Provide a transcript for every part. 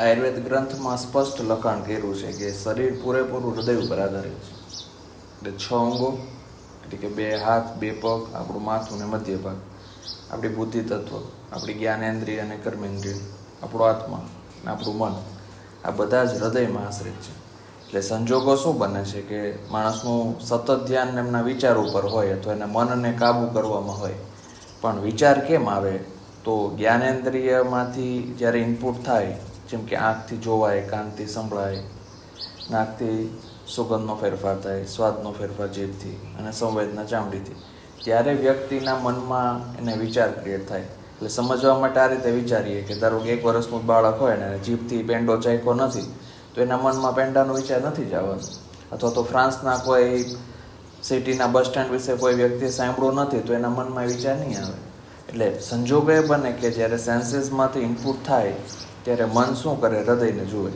આયુર્વેદ ગ્રંથમાં સ્પષ્ટ લખાણ કર્યું છે કે શરીર પૂરેપૂરું હૃદય ઉપર આધારિત છે. એટલે 6 અંગો, એટલે કે 2 હાથ, 2 પગ, આપણું માથું ને મધ્ય ભાગ, આપણી બુદ્ધિ તત્વ, આપણી જ્ઞાનેન્દ્રિય અને કર્મેન્દ્રિય, આપણો આત્મા અને આપણું મન, આ બધા જ હૃદયમાં આશ્રિત છે. એટલે સંજોગો શું બને છે કે માણસનું સતત ધ્યાન એમના વિચાર ઉપર હોય અથવા એના મનને કાબૂ કરવામાં હોય. પણ વિચાર કેમ આવે? તો જ્ઞાનેન્દ્રિયમાંથી જ્યારે ઇનપુટ થાય, જેમ કે આંખથી જોવાય, કાનથી સંભળાય, નાકથી સુગંધનો ફેરફાર થાય, સ્વાદનો ફેરફાર જીભથી, અને સંવેદના ચામડીથી, ત્યારે વ્યક્તિના મનમાં એને વિચાર ક્રિએટ થાય. એટલે સમજવા માટે આ રીતે વિચારીએ કે ધારો કે 1 વર્ષનું બાળક હોય ને જીભથી પેંડો ચાખ્યો નથી, તો એના મનમાં પેંડાનો વિચાર નથી જ આવવાનો. અથવા તો ફ્રાન્સના કોઈ સિટીના બસ સ્ટેન્ડ વિશે કોઈ વ્યક્તિએ સાંભળ્યું નથી, તો એના મનમાં વિચાર નહીં આવે. એટલે સંજોગો એ બને કે જ્યારે સેન્સીસમાંથી ઇનપુટ થાય ત્યારે મન શું કરે? હૃદયને જુએ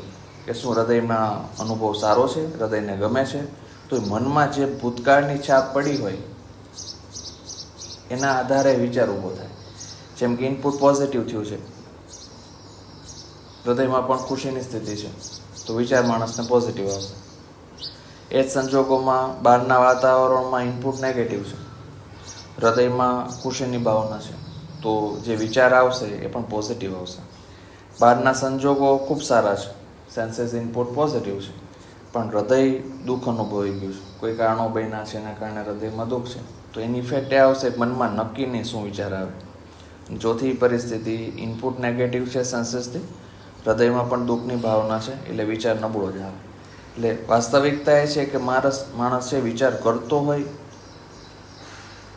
કે શું હૃદયમાં અનુભવ સારો છે, હૃદયને ગમે છે. તો મનમાં જે ભૂતકાળની છાપ પડી હોય એના આધારે વિચાર ઊભો થાય. જેમ કે ઇનપુટ પોઝિટિવ થયું છે, હૃદયમાં પણ ખુશીની સ્થિતિ છે, તો વિચાર માણસને પોઝિટિવ આવશે. એ જ સંજોગોમાં બહારના વાતાવરણમાં ઇનપુટ નેગેટિવ છે, હૃદયમાં ખુશીની ભાવના છે, તો જે વિચાર આવશે એ પણ પોઝિટિવ આવશે. બહારના સંજોગો ખૂબ સારા છે, સેન્સીસ ઇનપુટ પોઝિટિવ છે, પણ હૃદય દુઃખ અનુભવી ગયું છે, કોઈ કારણો બન્યા છે એના કારણે હૃદયમાં દુઃખ છે, તો એની ઇફેક્ટ એ આવશે મનમાં નક્કી નહીં શું વિચાર આવે. ચોથી પરિસ્થિતિ, ઇનપુટ નેગેટિવ છે સેન્સીસથી, હૃદયમાં પણ દુઃખની ભાવના છે, એટલે વિચાર નબળો જ આવે. એટલે વાસ્તવિકતા એ છે કે માણસ છે વિચાર કરતો હોય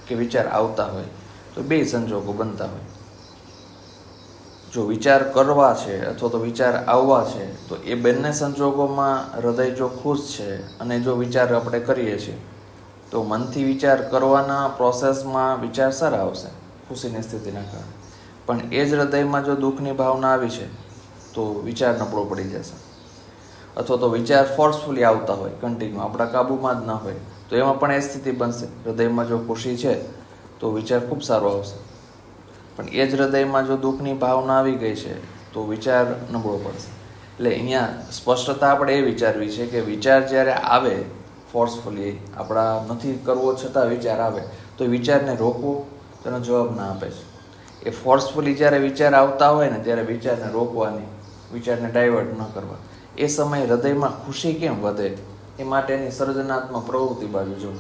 કે વિચાર આવતા હોય, તો 2 સંજોગો બનતા હોય. જો વિચાર કરવા છે અથવા તો વિચાર આવવા છે, તો એ બંને સંજોગોમાં હૃદય જો ખુશ છે અને જો વિચાર આપણે કરીએ છીએ, તો મનથી વિચાર કરવાના પ્રોસેસમાં વિચાર સારા આવશે ખુશીની સ્થિતિના કારણે. પણ એ જ હૃદયમાં જો દુઃખની ભાવના આવી છે તો વિચાર નબળો પડી જશે. અથવા તો વિચાર ફોર્સફુલી આવતા હોય, કન્ટિન્યુ, આપણા કાબૂમાં જ ન હોય, તો એમાં પણ એ સ્થિતિ બનશે. હૃદયમાં જો ખુશી છે તો વિચાર ખૂબ સારો આવશે, પણ એ જ હૃદયમાં જો દુઃખની ભાવના આવી ગઈ છે તો વિચાર નબળો પડશે. એટલે અહીંયા સ્પષ્ટતા આપણે એ વિચારવી છે કે વિચાર જ્યારે આવે ફોર્સફુલી, આપણા નથી કરવો છતાં વિચાર આવે, તો એ વિચારને રોકવો, તેનો જવાબ ના આપે છે. એ ફોર્સફુલી જ્યારે વિચાર આવતા હોય ને ત્યારે વિચારને રોકવાની, વિચારને ડાયવર્ટ ન કરવા. એ સમયે હૃદયમાં ખુશી કેમ વધે એ માટેની સર્જનાત્મક પ્રવૃત્તિ બાજુ જો.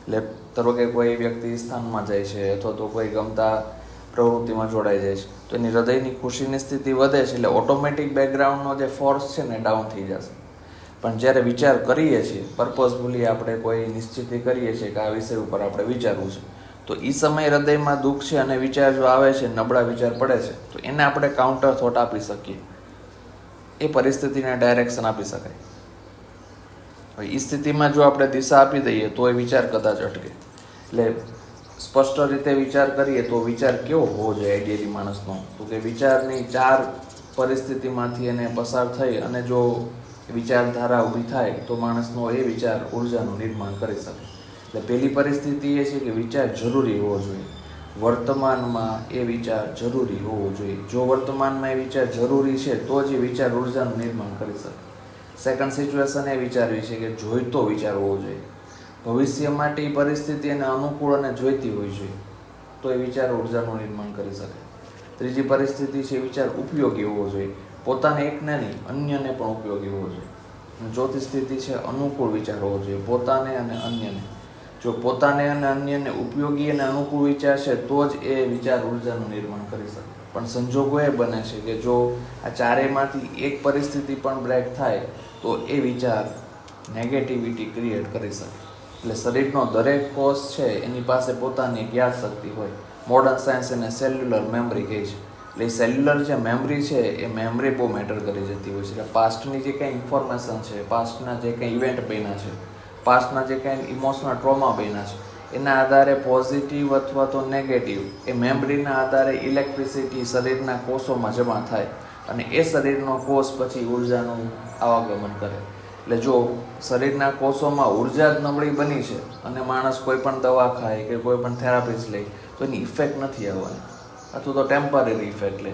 એટલે ધારો કે કોઈ વ્યક્તિ સ્થાનમાં જાય છે અથવા તો કોઈ ગમતા પ્રવૃત્તિમાં જોડાઈ જાય છે, તો એની હૃદયની ખુશીની સ્થિતિ વધે છે, એટલે ઓટોમેટિક બેકગ્રાઉન્ડનો જે ફોર્સ છે ને ડાઉન થઈ જશે. પણ જ્યારે વિચાર કરીએ છીએ, પર્પઝફુલી આપણે કોઈ નિશ્ચિતિ કરીએ છીએ કે આ વિષય ઉપર આપણે વિચારવું છે, તો એ સમયે હૃદયમાં દુઃખ છે અને વિચાર જો આવે છે, નબળા વિચાર પડે છે, તો એને આપણે કાઉન્ટર થોટ આપી શકીએ, એ પરિસ્થિતિને ડાયરેક્શન આપી શકાય. હવે એ સ્થિતિમાં જો આપણે દિશા આપી દઈએ તો એ વિચાર કદાચ અટકે. એટલે સ્પષ્ટ રીતે વિચાર કરીએ તો વિચાર કેવો હોવો જોઈએ આઈડિયલી માણસનો? તો કે વિચારની 4 પરિસ્થિતિમાંથી એને પસાર થઈ અને જો વિચારધારા ઊભી થાય તો માણસનો એ વિચાર ઉર્જાનું નિર્માણ કરી શકે. એટલે પહેલી પરિસ્થિતિ એ છે કે વિચાર જરૂરી હોવો જોઈએ. વર્તમાનમાં એ વિચાર જરૂરી હોવો જોઈએ. જો વર્તમાનમાં એ વિચાર જરૂરી છે તો જ એ વિચાર ઉર્જાનું નિર્માણ કરી શકે. સેકન્ડ સિચ્યુએશન એ વિચારવી છે કે જોઈતો વિચાર હોવો જોઈએ. ભવિષ્ય માટે એ પરિસ્થિતિ એને અનુકૂળ અને જોઈતી હોવી જોઈએ, તો એ વિચાર ઉર્જાનું નિર્માણ કરી શકે. ત્રીજી પરિસ્થિતિ છે વિચાર ઉપયોગી હોવો જોઈએ, પોતાને એકને નહીં અન્યને પણ ઉપયોગી હોવો જોઈએ. ચોથી સ્થિતિ છે અનુકૂળ વિચાર હોવો જોઈએ, પોતાને અને અન્યને. જો પોતાને અને અન્યને ઉપયોગી અને અનુકૂળ વિચાર છે તો જ એ વિચાર ઉર્જાનું નિર્માણ કરી શકે. પણ સંજોગો એ બને છે કે જો આ ચારેયમાંથી એક પરિસ્થિતિ પણ બ્રેક થાય તો એ વિચાર નેગેટિવિટી ક્રિએટ કરી શકે. એટલે શરીરનો દરેક કોષ છે એની પાસે પોતાની એક યાદ શક્તિ હોય. મોડર્ન સાયન્સ એને સેલ્યુલર મેમરી કહે છે. એટલે એ સેલ્યુલર જે મેમરી છે એ મેમરી બહુ મેટર કરી જતી હોય છે. એટલે પાસ્ટની જે કંઈ ઇન્ફોર્મેશન છે, પાસ્ટના જે કંઈ ઇવેન્ટ બન્યા છે, પાસ્ટના જે કંઈ ઇમોશનલ ટ્રોમા બન્યા છે, એના આધારે પોઝિટિવ અથવા તો નેગેટિવ એ મેમરીના આધારે ઇલેક્ટ્રિસિટી શરીરના કોષોમાં જમા થાય અને એ શરીરનો કોષ પછી ઉર્જાનું આવાગમન કરે. એટલે જો શરીરના કોષોમાં ઉર્જા જ નબળી બની છે અને માણસ કોઈ પણ દવા ખાય કે કોઈ પણ થેરાપીસ લે તો એની ઇફેક્ટ નથી આવવાની, અથવા તો ટેમ્પરરી ઇફેક્ટ લે.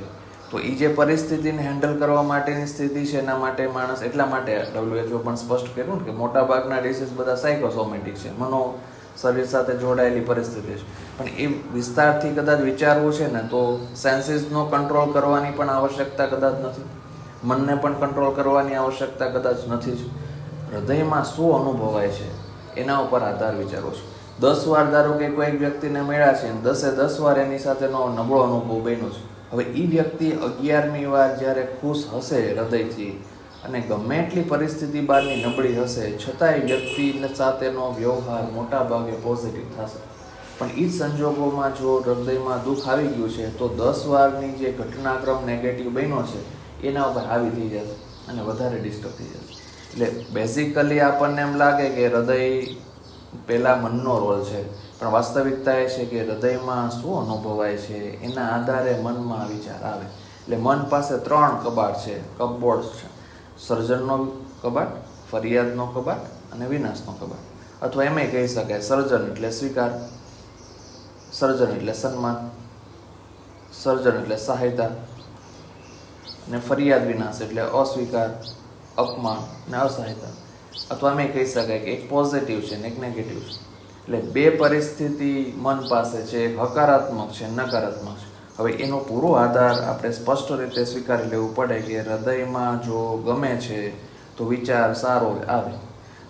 તો એ જે પરિસ્થિતિને હેન્ડલ કરવા માટેની સ્થિતિ છે એના માટે માણસ એટલા માટે WHO પણ સ્પષ્ટ કર્યું ને કે મોટાભાગના ડિસીઝ બધા સાયકોસોમેટિક છે, મનો શરીર સાથે જોડાયેલી પરિસ્થિતિ છે. પણ એ વિસ્તારથી કદાચ વિચારવું છે ને તો સેન્સીસનો કંટ્રોલ કરવાની પણ આવશ્યકતા કદાચ નથી, મનને પણ કંટ્રોલ કરવાની આવશ્યકતા કદાચ નથી જ. હૃદયમાં શું અનુભવાય છે એના ઉપર આધાર વિચારો છે. 10 વાર ધારો કે કોઈ વ્યક્તિને મળ્યા છે, 10 વાર એની સાથેનો નબળો અનુભવ બન્યો છે. હવે એ વ્યક્તિ 11મી વાર જ્યારે ખુશ હશે હૃદયથી અને ગમે એટલી પરિસ્થિતિ બહારની નબળી હશે છતાંય વ્યક્તિ સાથેનો વ્યવહાર મોટા ભાગે પોઝિટિવ થશે. પણ એ જ સંજોગોમાં જો હૃદયમાં દુઃખ આવી ગયું છે તો 10 વારની જે ઘટનાક્રમ નેગેટિવ બન્યો છે એના ઉપર હાવી થઈ જશે અને વધારે ડિસ્ટર્બ થઈ જશે. એટલે બેઝિકલી આપણને એમ લાગે કે હૃદય પહેલાં મનનો રોલ છે, પણ વાસ્તવિકતા એ છે કે હૃદયમાં શું અનુભવાય છે એના આધારે મનમાં વિચાર આવે. એટલે મન પાસે 3 કબાટ છે, કપબોર્ડ છે: સર્જનનો કબાટ, ફરિયાદનો કબાટ અને વિનાશનો કબાટ. અથવા એમ કહી શકાય સર્જન એટલે સ્વીકાર, સર્જન એટલે સન્માન, સર્જન એટલે સહાયતા અને ફરિયાદ વિનાશ એટલે અસ્વીકાર, અપમાન અને અસહાયતા. અથવા એમ કહી શકાય કે એક પોઝિટિવ છે ને એક નેગેટિવ છે. એટલે 2 પરિસ્થિતિ મન પાસે છે, એક હકારાત્મક છે, નકારાત્મક છે. હવે એનો પૂરો આધાર આપણે સ્પષ્ટ રીતે સ્વીકારી લેવું પડે કે હૃદયમાં જો ગમે છે તો વિચાર સારો આવે,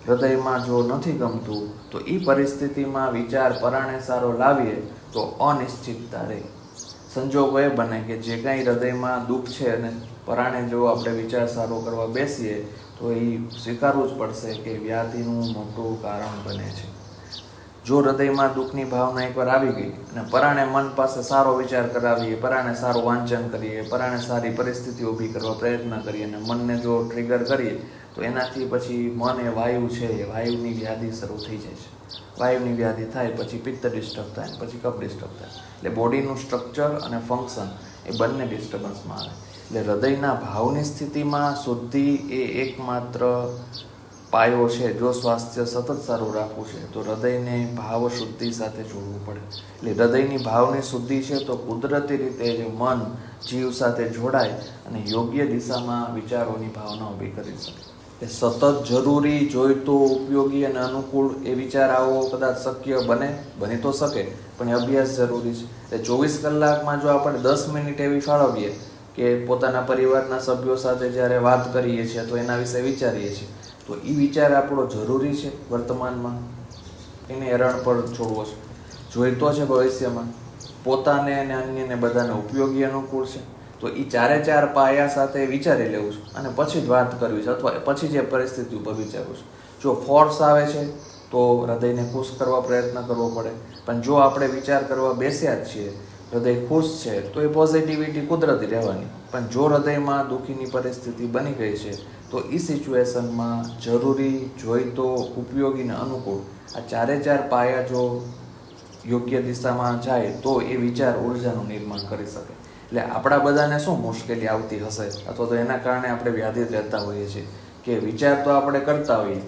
હૃદયમાં જો નથી ગમતું તો એ પરિસ્થિતિમાં વિચાર પરાણે સારો લાવીએ તો અનિશ્ચિતતા રહે. સંજોગો એ બને કે જે કાંઈ હૃદયમાં દુઃખ છે અને પરાણે જો આપણે વિચાર સારો કરવા બેસીએ તો એ સ્વીકારવું જ પડશે કે વ્યાધિનું મોટું કારણ બને છે. જો હૃદયમાં દુઃખની ભાવના એકવાર આવી ગઈ અને પરાણે મન પાસે સારો વિચાર કરાવીએ, પરાણે સારું વાંચન કરીએ, પરાણે સારી પરિસ્થિતિ ઊભી કરવા પ્રયત્ન કરીએ અને મનને જો ટ્રિગર કરીએ તો એનાથી પછી મન એ વાયુ છે, એ વાયુની વ્યાધિ શરૂ થઈ જાય છે. વાયુની વ્યાધિ થાય પછી પિત્ત ડિસ્ટર્બ થાય, પછી કફ ડિસ્ટર્બ થાય. એટલે બોડીનું સ્ટ્રક્ચર અને ફંક્શન એ બંને ડિસ્ટર્બન્સમાં આવે. એટલે હૃદયના ભાવની સ્થિતિમાં શુદ્ધિ એ એકમાત્ર પાયો છે. જો સ્વાસ્થ્ય સતત સારું રાખવું છે તો હૃદયને ભાવ શુદ્ધિ સાથે જોડવું પડે. એટલે હૃદયની ભાવની શુદ્ધિ છે તો કુદરતી રીતે જે મન જીવ સાથે જોડાય અને યોગ્ય દિશામાં વિચારોની ભાવના ઊભી કરી શકે. એટલે સતત જરૂરી, જોઈતો, ઉપયોગી અને અનુકૂળ એ વિચાર આવો કદાચ શક્ય બની તો શકે, પણ એ અભ્યાસ જરૂરી છે. એટલે 24 કલાકમાં જો આપણે 10 મિનિટ એવી ફાળવીએ કે પોતાના પરિવારના સભ્યો સાથે જ્યારે વાત કરીએ છીએ તો એના વિશે વિચારીએ છીએ તો એ વિચાર આપણો જરૂરી છે વર્તમાનમાં, એને એરણ પર છોડવો છે, જોઈતો છે ભવિષ્યમાં, પોતાને અને અન્યને બધાને ઉપયોગી અનુકૂળ છે. તો એ 4 પાયા સાથે વિચારી લેવું છે અને પછી જ વાત કરવી છે અથવા પછી જે પરિસ્થિતિ ઉપર વિચારવું છે. જો ફોર્સ આવે છે તો હૃદયને ખુશ કરવા પ્રયત્ન કરવો પડે, પણ જો આપણે વિચાર કરવા બેસ્યા જ છીએ, હૃદય ખુશ છે તો એ પોઝિટિવિટી કુદરતી રહેવાની. પણ જો હૃદયમાં દુઃખીની પરિસ્થિતિ બની ગઈ છે તો એ સિચ્યુએશનમાં જરૂરી, જોઈતો, ઉપયોગી અને અનુકૂળ આ 4 પાયા જો યોગ્ય દિશામાં જાય તો એ વિચાર ઉર્જાનું નિર્માણ કરી શકે. એટલે આપણા બધાને શું મુશ્કેલી આવતી હશે અથવા તો એના કારણે આપણે વ્યાધિત રહેતા હોઈએ છીએ કે વિચાર તો આપણે કરતા હોઈએ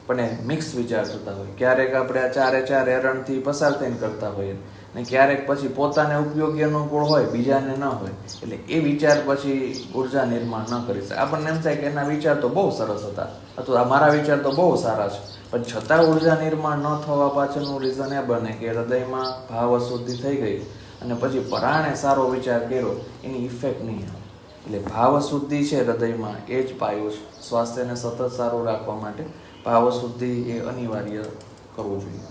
પણ એ મિક્સ વિચાર થતા હોય. ક્યારેક આપણે આ 4 એરણથી પસાર થઈને કરતા હોઈએ ને ક્યારેક પછી પોતાને ઉપયોગી અનુકૂળ હોય, બીજાને ન હોય. એટલે એ વિચાર પછી ઉર્જા નિર્માણ ન કરી શકે. આપણને એમ થાય કે એના વિચાર તો બહુ સરસ હતા અથવા મારા વિચાર તો બહુ સારા છે, પણ છતાં ઉર્જા નિર્માણ ન થવા પાછળનું રીઝન એ બને કે હૃદયમાં ભાવ અશુદ્ધિ થઈ ગઈ અને પછી પરાણે સારો વિચાર કર્યો એની ઇફેક્ટ નહીં આવે. એટલે ભાવ શુદ્ધિ છે હૃદયમાં એ જ પાયો છે. સ્વાસ્થ્યને સતત સારું રાખવા માટે ભાવ શુદ્ધિ એ અનિવાર્ય કરવું જોઈએ.